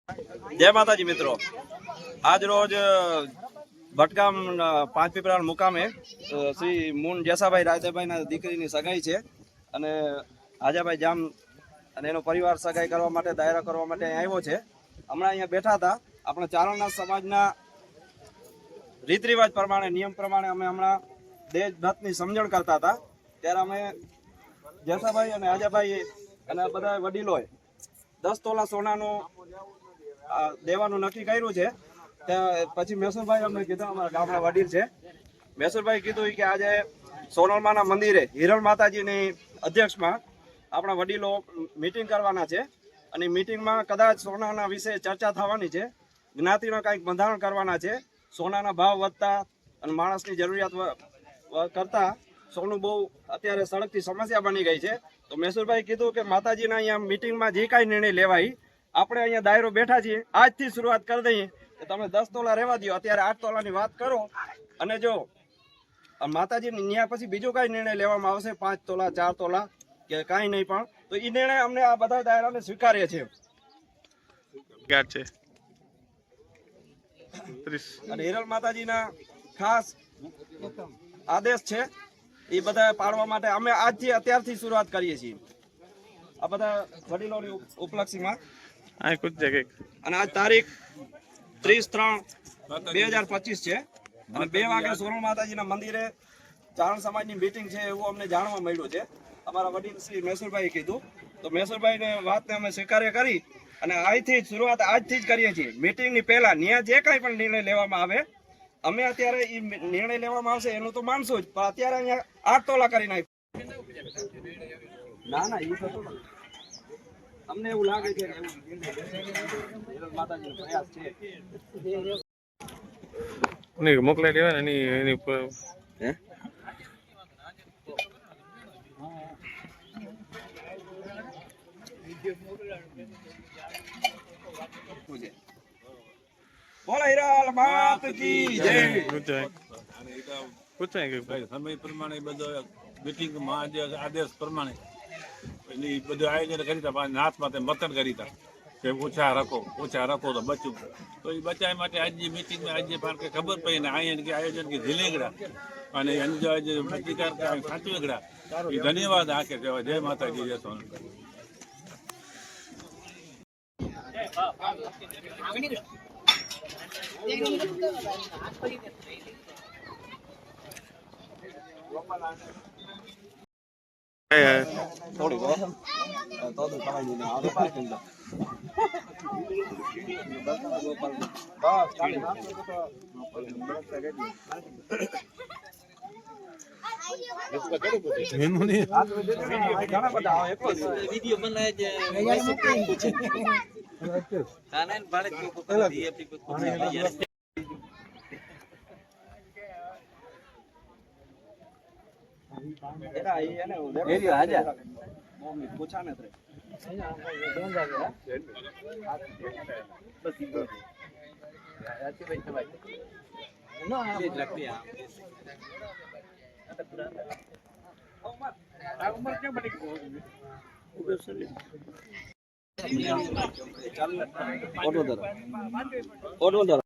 જય માતાજી મિત્રો, આજ રોજ ભટગામ પાંચ પીપળા મુકામે શ્રી મૂન જેસાભાઈ રાયદાભાઈના દીકરીની સગાઈ છે અને આજાભાઈ જામ અને એનો પરિવાર સગાઈ કરવા માટે દાયરા કરવા માટે અહીં આવ્યો છે. હમણાં અહીંયા બેઠા હતા. આપણે ચારણના સમાજના રીત રિવાજ પ્રમાણે નિયમ પ્રમાણે અમે હમણાં દેશ દત્તની સમજણ કરતા હતા. ત્યારે અમે જેસાભાઈ અને આજાભાઈ અને બધા વડીલોએ 10 તોલા સોનાનું દેવાનું નક્કી કર્યું છે. પછી મેસુરભાઈ અમને કીધું, અમારા ગામના વડીલ છે, મેસુરભાઈ કીધું કે આજે સોનલમાના મંદિરે હિરણ માતાજીની અધ્યક્ષમાં આપણા વડીલો મીટિંગ કરવાના છે અને મીટિંગમાં કદાચ સોનાના વિશે ચર્ચા થવાની છે. જ્ઞાતિનો કંઈક બંધારણ કરવાના છે. સોનાના ભાવ વધતા અને માણસની જરૂરિયાત કરતા સોનું બહુ અત્યારે સળગતી સમસ્યા બની ગઈ છે. તો મેસુરભાઈ કીધું કે માતાજીના અહીંયા મીટિંગમાં જે કાંઈ નિર્ણય લેવાય, આપણે અહીંયા દાયરો બેઠા છીએ, આજથી શરૂઆત કરી દઈએ કે તમે 10 તોલા રહેવા દો, અત્યારે 8 તોલાની વાત કરો અને જો માતાજીની ન્યાય પછી બીજો કાંઈ નિર્ણય લેવામાં આવશે 5 તોલા 4 તોલા કે કાંઈ નહીં, પણ તો એ નિર્ણય અમને આ બધા દાયરાને સ્વીકાર્ય છે. અને હિરલ માતાજીના ખાસ આદેશ છે, એ બધા પાડવા માટે અમે આજથી અત્યારથી શરૂઆત કરીએ છીએ. આ બધા વડીલોની ઉપલક્ષીમાં અને આજ તારીખ 30/3/2025 છે અને 2 વાગે સોનલ માતાજીના મંદિરે ચારણ સમાજની મીટિંગ છે એવું અમને જાણવા મળ્યું છે. અમારા વડીલ શ્રી મેસુરભાઈ કીધું, તો મેસુરભાઈને વાતને અમે સ્વીકાર્ય કરી અને આજથી જ શરૂઆત આજથી જ કરીએ છીએ. મીટિંગની પહેલા ત્યાં જે કાંઈ પણ નિર્ણય લેવામાં આવે, અમે અત્યારે એ નિર્ણય લેવામાં આવશે એનું તો માનશું જ, પણ અત્યારે અહીંયા 8 તોલા કરી નાખ્યું. ના એ તો અમને એવું લાગે છે કે માતાજીનો પ્રયાસ છે. મોકલાઈ દેવાય ને એની ઉપર બોલો હિરાલ માત કી જય. પૂછાય કે ભાઈ સમય પ્રમાણે બધો મીટિંગમાં આદેશ પ્રમાણે બધું આયોજન કરી હતા. નાથમાં મતન કરી હતા કે ઓછા રાખો તો બચ્યું. તો એ બચાવ માટે આજની મીટિંગમાં આજે કે ખબર પડી ને અહીંયા કે આયોજન કે ઝીલેગડા અને એની જો આજે પ્રતિકાર સાચવેગડા એ ધન્યવાદ આખે કહેવાય. જય માતાજી, જય સોનલ. થોડી તો કમાઈ દીધું આ પાર્કિંગ તો ઘણા બધા વિડીયો બનાવે પૂછા ને ઓટો